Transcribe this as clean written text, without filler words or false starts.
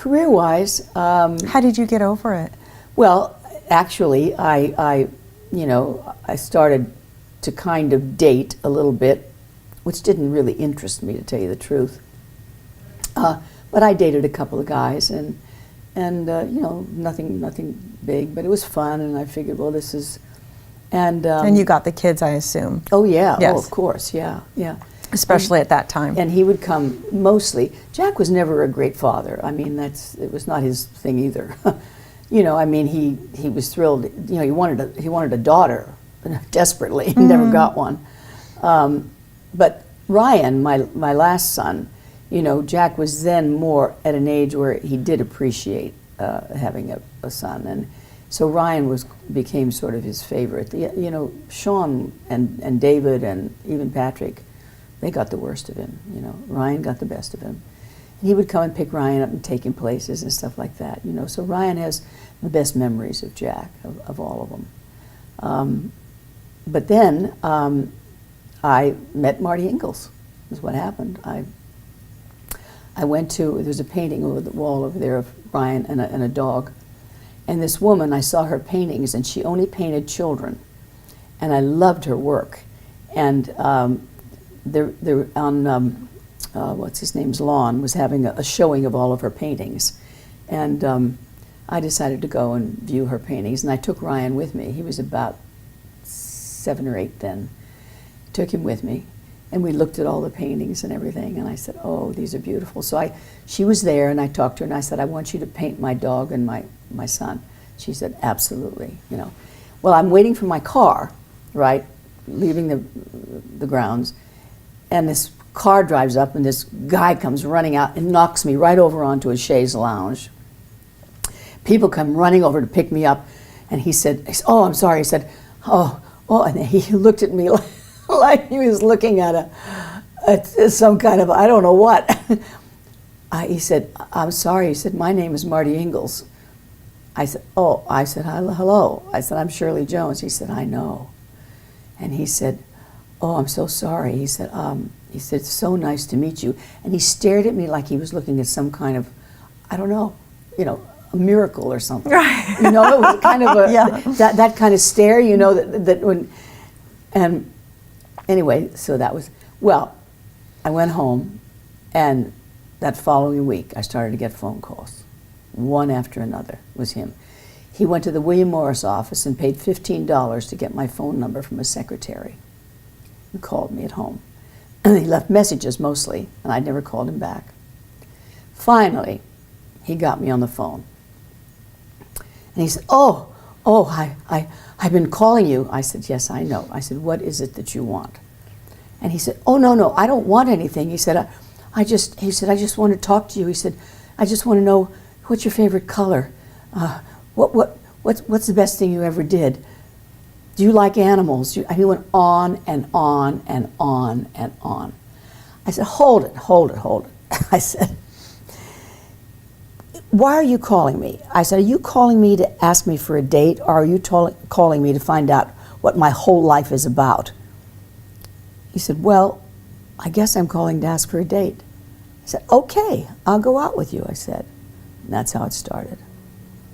career-wise, how did you get over it? well, actually, I started to kind of date a little bit, which didn't really interest me, to tell you the truth. But I dated a couple of guys, and nothing big, but it was fun, and I figured, well, this is, and you got the kids, I assume. oh yeah, Yes. oh of course, yeah. Especially at that time. And he would come mostly. Jack was never a great father. I mean, it was not his thing either. I mean, he was thrilled. He wanted a daughter desperately. He never got one. But Ryan, my last son, Jack was then more at an age where he did appreciate having a son, and so Ryan became sort of his favorite. Sean and David and even Patrick, they got the worst of him. Ryan got the best of him. And he would come and pick Ryan up and take him places and stuff like that. So Ryan has the best memories of Jack of all of them. But then I met Marty Engles. Is what happened. I went to, there's a painting over the wall over there of Ryan and a dog. And this woman, I saw her paintings, and she only painted children. And I loved her work. And they're on, what's his name's lawn, was having a showing of all of her paintings. And I decided to go and view her paintings. And I took Ryan with me. He was about 7 or 8 then. Took him with me. And we looked at all the paintings and everything, and I said, oh, these are beautiful. So she was there, and I talked to her, and I said, I want you to paint my dog and my son. She said, absolutely, Well, I'm waiting for my car, right, leaving the grounds, and this car drives up, and this guy comes running out and knocks me right over onto a chaise lounge. People come running over to pick me up, and he said, oh, I'm sorry. He said, oh, and he looked at me like he was looking at some kind of, I don't know what. He said, I'm sorry. He said, my name is Marty Engles. I said, oh. I said, hello. I said, I'm Shirley Jones. He said, I know. And he said, oh, I'm so sorry. He said, it's so nice to meet you. And he stared at me like he was looking at some kind of, I don't know, a miracle or something. Right. It was kind of a, yeah. that kind of stare, that when, and anyway, so that was, well, I went home, and that following week I started to get phone calls. One after another was him. He went to the William Morris office and paid $15 to get my phone number from a secretary and called me at home. And he left messages mostly, and I never called him back. Finally, he got me on the phone. And he said, I've been calling you. I said, yes, I know. I said, what is it that you want? And he said, oh, no, I don't want anything. He said, I just want to talk to you. He said, I just want to know, what's your favorite color? What's the best thing you ever did? Do you like animals? He went on and on and on and on. I said, hold it. I said, why are you calling me? I said, are you calling me to ask me for a date, or are you calling me to find out what my whole life is about? He said, well, I guess I'm calling to ask for a date. I said, okay, I'll go out with you, I said. And that's how it started.